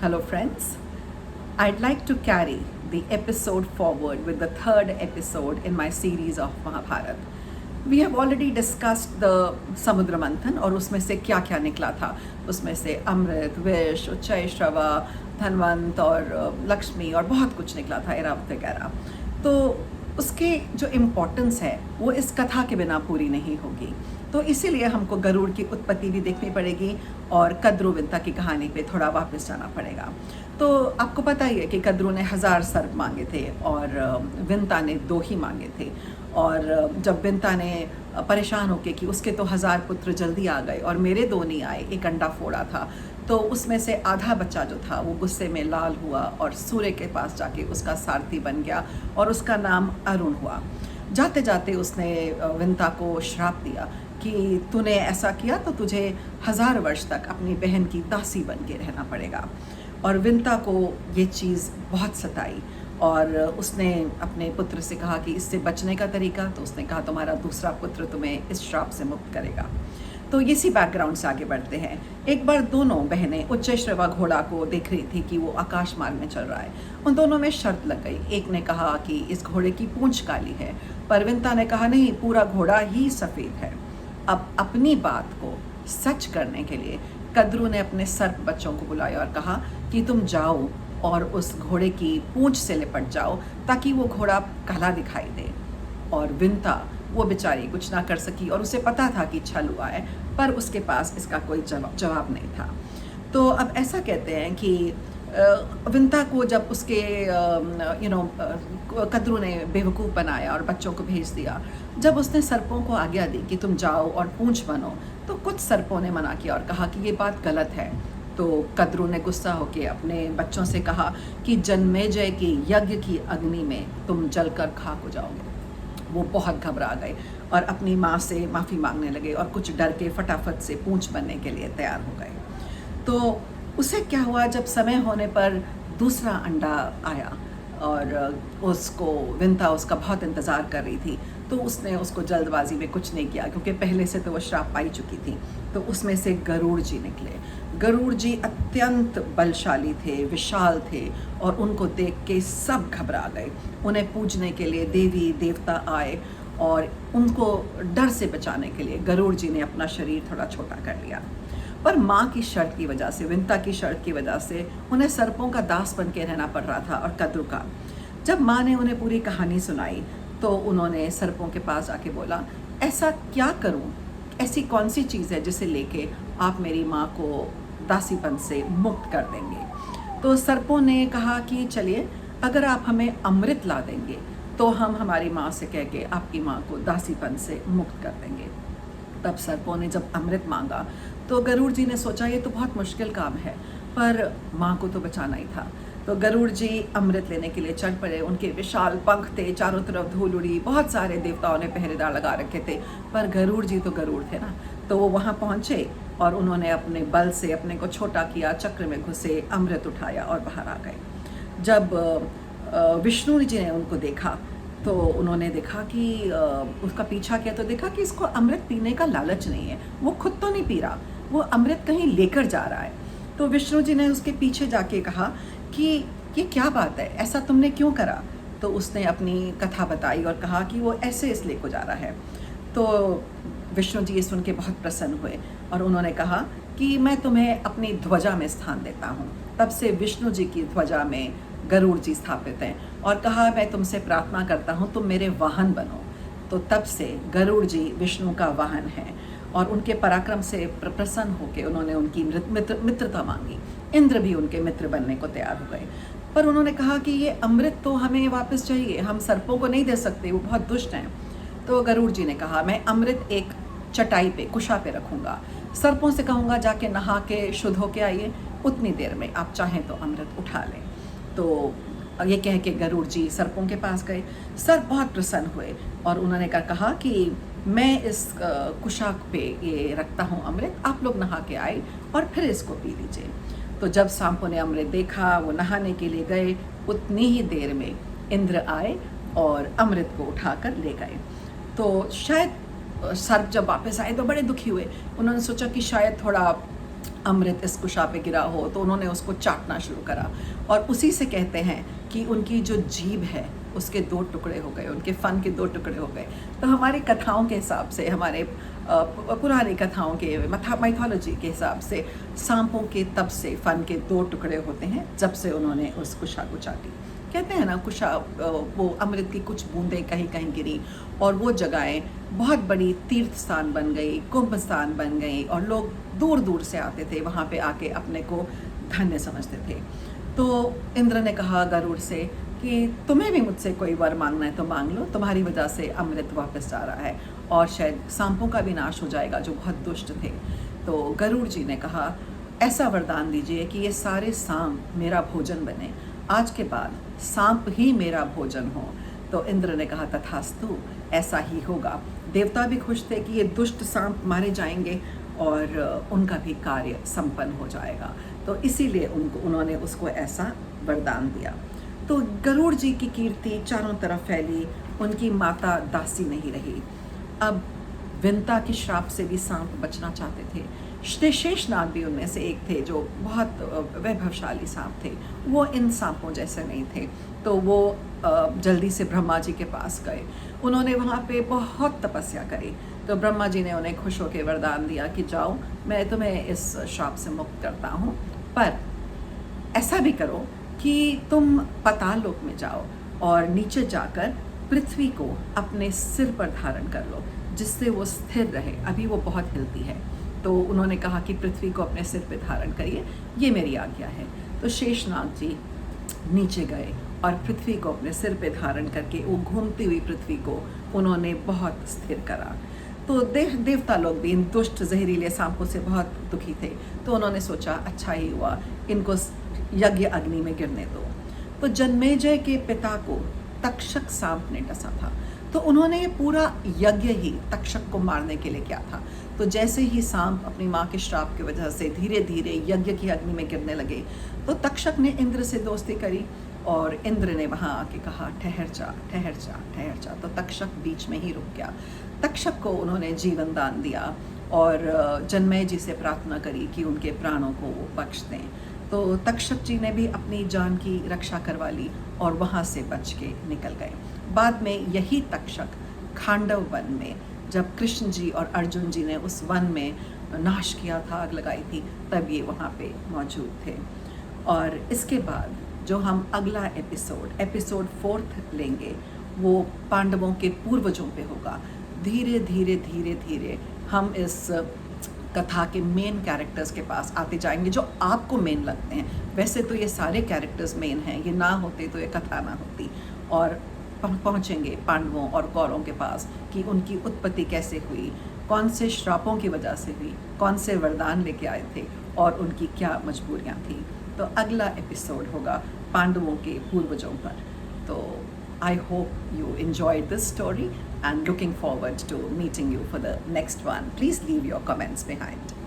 Hello, friends. I'd like to carry the episode forward with the third episode in my series of Mahabharat. We have already discussed the Samudra Manthan और उसमें से क्या क्या निकला था. उसमें से अमृत, विष, उच्चय श्रवा, धनवंत और लक्ष्मी और बहुत कुछ निकला था, ऐरावत वगैरह. तो उसके जो इम्पोर्टेंस है वो इस कथा के बिना पूरी नहीं होगी. तो इसीलिए हमको गरुड़ की उत्पत्ति भी देखनी पड़ेगी और कद्रू विंता की कहानी पे थोड़ा वापस जाना पड़ेगा. तो आपको पता ही है कि कद्रू ने 1000 सर्प मांगे थे और विंता ने 2 ही मांगे थे. और जब विंता ने परेशान होके कि उसके तो 1000 पुत्र जल्दी आ गए और मेरे 2 नहीं आए, एक अंडा फोड़ा था, तो उसमें से आधा बच्चा जो था वो गुस्से में लाल हुआ और सूर्य के पास जाके उसका सारथी बन गया और उसका नाम अरुण हुआ. जाते जाते उसने विंता को श्राप दिया कि तूने ऐसा किया तो तुझे 1000 वर्ष तक अपनी बहन की दासी बन के रहना पड़ेगा. और विंता को ये चीज़ बहुत सताई और उसने अपने पुत्र से कहा कि इससे बचने का तरीका, तो उसने कहा तुम्हारा दूसरा पुत्र तुम्हें इस श्राप से मुक्त करेगा. तो इसी बैकग्राउंड से आगे बढ़ते हैं. एक बार दोनों बहनें उच्चैश्रवा घोड़ा को देख रही थी कि वो आकाश मार्ग में चल रहा है. उन दोनों में शर्त लग गई. एक ने कहा कि इस घोड़े की पूंछ काली है, पर विंता ने कहा नहीं, पूरा घोड़ा ही सफ़ेद है. अब अपनी बात को सच करने के लिए कद्रू ने अपने सर्प बच्चों को बुलाया और कहा कि तुम जाओ और उस घोड़े की पूंछ से लिपट जाओ ताकि वो घोड़ा काला दिखाई दे. और विंता वो बेचारी कुछ ना कर सकी और उसे पता था कि छल हुआ है, पर उसके पास इसका कोई जवाब नहीं था. तो अब ऐसा कहते हैं कि विंता को जब उसके कद्रू ने बेवकूफ़ बनाया और बच्चों को भेज दिया. जब उसने सर्पों को आज्ञा दी कि तुम जाओ और पूंछ बनो, तो कुछ सर्पों ने मना किया और कहा कि ये बात गलत है. तो कद्रू ने गुस्सा होकर अपने बच्चों से कहा कि जन्मेजय के यज्ञ की अग्नि में तुम जलकर खाक हो जाओगे. वो बहुत घबरा गए और अपनी माँ से माफ़ी मांगने लगे और कुछ डर के फटाफट से पूंछ बनने के लिए तैयार हो गए. तो उसे क्या हुआ, जब समय होने पर दूसरा अंडा आया और उसको विंता उसका बहुत इंतज़ार कर रही थी, तो उसने उसको जल्दबाजी में कुछ नहीं किया क्योंकि पहले से तो वो श्राप पाई चुकी थी. तो उसमें से गरुड़ जी निकले. गरुड़ जी अत्यंत बलशाली थे, विशाल थे और उनको देख के सब घबरा गए. उन्हें पूजने के लिए देवी देवता आए और उनको डर से बचाने के लिए गरुड़ जी ने अपना शरीर थोड़ा छोटा कर लिया. पर माँ की शर्त की वजह से, विंता की शर्त की वजह से उन्हें सर्पों का दास बन के रहना पड़ रहा था और कद्रू का. जब माँ ने उन्हें पूरी कहानी सुनाई तो उन्होंने सर्पों के पास आके बोला, ऐसा क्या करूँ, ऐसी कौन सी चीज़ है जिसे लेके आप मेरी माँ को दासीपन से मुक्त कर देंगे. तो सर्पों ने कहा कि चलिए, अगर आप हमें अमृत ला देंगे तो हम हमारी माँ से कह के आपकी माँ को दासीपन से मुक्त कर देंगे. तब सर्पों ने जब अमृत मांगा तो गरुड़ जी ने सोचा ये तो बहुत मुश्किल काम है, पर माँ को तो बचाना ही था. तो गरुड़ जी अमृत लेने के लिए चढ़ पड़े. उनके विशाल पंख थे, चारों तरफ धूल उड़ी, बहुत सारे देवताओं ने पहरेदार लगा रखे थे, पर गरुड़ जी तो गरुड़ थे ना. तो वो वहाँ पहुँचे और उन्होंने अपने बल से अपने को छोटा किया, चक्र में घुसे, अमृत उठाया और बाहर आ गए. जब विष्णु जी ने उनको देखा तो उन्होंने देखा कि उसका पीछा किया तो देखा कि इसको अमृत पीने का लालच नहीं है, वो खुद तो नहीं पी रहा, वो अमृत कहीं लेकर जा रहा है. तो विष्णु जी ने उसके पीछे जाके कहा कि ये क्या बात है, ऐसा तुमने क्यों करा. तो उसने अपनी कथा बताई और कहा कि वो ऐसे इसलिए को जा रहा है. तो विष्णु जी ये सुन के बहुत प्रसन्न हुए और उन्होंने कहा कि मैं तुम्हें अपनी ध्वजा में स्थान देता हूँ. तब से विष्णु जी की ध्वजा में गरुड़ जी स्थापित हैं और कहा मैं तुमसे प्रार्थना करता हूँ तुम मेरे वाहन बनो. तो तब से गरुड़ जी विष्णु का वाहन है और उनके पराक्रम से प्रसन्न होकर उन्होंने उनकी मित्रता मांगी. इंद्र भी उनके मित्र बनने को तैयार हो गए, पर उन्होंने कहा कि ये अमृत तो हमें वापस चाहिए, हम सर्पों को नहीं दे सकते, वो बहुत दुष्ट हैं. तो गरुड़ जी ने कहा मैं अमृत एक चटाई पे, कुशा पे रखूँगा, सर्पों से कहूँगा जाके नहा के शुद्ध होके आइए, उतनी देर में आप चाहें तो अमृत उठा लें. तो ये कह के गरुड़ जी सर्पों के पास गए. सर्प बहुत प्रसन्न हुए और उन्होंने कहा कि मैं इस कुशाक पे ये रखता हूँ अमृत, आप लोग नहा के आए और फिर इसको पी लीजिए. तो जब सांपों ने अमृत देखा, वो नहाने के लिए गए, उतनी ही देर में इंद्र आए और अमृत को उठाकर ले गए. तो शायद सर्प जब वापस आए तो बड़े दुखी हुए. उन्होंने सोचा कि शायद थोड़ा अमृत इस कुशा पे गिरा हो तो उन्होंने उसको चाटना शुरू करा, और उसी से कहते हैं कि उनकी जो जीभ है उसके 2 टुकड़े हो गए, उनके फन के 2 टुकड़े हो गए। तो हमारी कथाओं के हिसाब से, हमारे पुरानी कथाओं के माइथोलॉजी के हिसाब से सांपों के तब से फन के 2 टुकड़े होते हैं जब से उन्होंने उस कुशा को चाटी। कहते हैं ना, कुशा वो अमृत की कुछ बूंदें कहीं कहीं गिरी और वो जगहें बहुत बड़ी तीर्थ स्थान बन गई, कुंभ स्थान बन गई, और लोग दूर दूर से आते थे वहाँ पे आके अपने को धन्य समझते थे। तो इंद्र ने कहा गरुड़ से कि तुम्हें भी मुझसे कोई वर मांगना है तो मांग लो, तुम्हारी वजह से अमृत वापस जा रहा है और शायद सांपों का भी नाश हो जाएगा जो बहुत दुष्ट थे। तो गरुड़ जी ने कहा ऐसा वरदान दीजिए कि ये सारे सांप मेरा भोजन बने, आज के बाद सांप ही मेरा भोजन हो। तो इंद्र ने कहा तथास्तु, ऐसा ही होगा। देवता भी खुश थे कि ये दुष्ट सांप मारे जाएंगे और उनका भी कार्य संपन्न हो जाएगा। तो इसीलिए उन्होंने उसको ऐसा वरदान दिया। तो गरुड़ जी की कीर्ति चारों तरफ फैली, उनकी माता दासी नहीं रही। अब विंता के श्राप से भी सांप बचना चाहते थे। शेषनाग भी उनमें से एक थे जो बहुत वैभवशाली सांप थे। वो इन सांपों जैसे नहीं थे, तो वो जल्दी से ब्रह्मा जी के पास गए। उन्होंने वहाँ पे बहुत तपस्या करी। तो ब्रह्मा जी ने उन्हें खुश होकर वरदान दिया कि जाओ, मैं तुम्हें इस श्राप से मुक्त करता हूँ, पर ऐसा भी करो कि तुम पाताल लोक में जाओ और नीचे जाकर पृथ्वी को अपने सिर पर धारण कर लो, जिससे वो स्थिर रहे। अभी वो बहुत हिलती है। तो उन्होंने कहा कि पृथ्वी को अपने सिर पे धारण करिए, ये मेरी आज्ञा है। तो शेषनाग जी नीचे गए और पृथ्वी को अपने सिर पे धारण करके वो घूमती हुई पृथ्वी को उन्होंने बहुत स्थिर करा। तो देवता लोग भी इन दुष्ट जहरीले सांपों से बहुत दुखी थे। तो उन्होंने सोचा अच्छा ही हुआ, इनको यज्ञ अग्नि में गिरने दो। तो जन्मेजय के पिता को तक्षक सांप ने डसा था, तो उन्होंने पूरा यज्ञ ही तक्षक को मारने के लिए किया था। तो जैसे ही सांप अपनी माँ के श्राप की वजह से धीरे धीरे यज्ञ की अग्नि में गिरने लगे, तो तक्षक ने इंद्र से दोस्ती करी और इंद्र ने वहाँ आके कहा ठहर जा ठहर जा ठहर जा। तो तक्षक बीच में ही रुक गया। तक्षक को उन्होंने जीवन दान दिया और जन्मेजय जी से प्रार्थना करी कि उनके प्राणों को वो बख्श दें। तो तक्षक जी ने भी अपनी जान की रक्षा करवा ली और वहाँ से बच के निकल गए। बाद में यही तक्षक खांडव वन में, जब कृष्ण जी और अर्जुन जी ने उस वन में नाश किया था, आग लगाई थी, तब ये वहाँ पे मौजूद थे। और इसके बाद जो हम अगला एपिसोड 4 लेंगे, वो पांडवों के पूर्वजों पे होगा। धीरे धीरे धीरे धीरे हम इस कथा के मेन कैरेक्टर्स के पास आते जाएंगे जो आपको मेन लगते हैं। वैसे तो ये सारे कैरेक्टर्स मेन हैं, ये ना होते तो ये कथा ना होती। और पहुँचेंगे पांडवों और कौरवों के पास कि उनकी उत्पत्ति कैसे हुई, कौन से श्रापों की वजह से हुई, कौन से वरदान लेके आए थे और उनकी क्या मजबूरियाँ थी। तो अगला एपिसोड होगा पांडवों के पूर्वजों पर। तो I hope you enjoyed this story and looking forward to meeting you for the next one. Please leave your comments behind.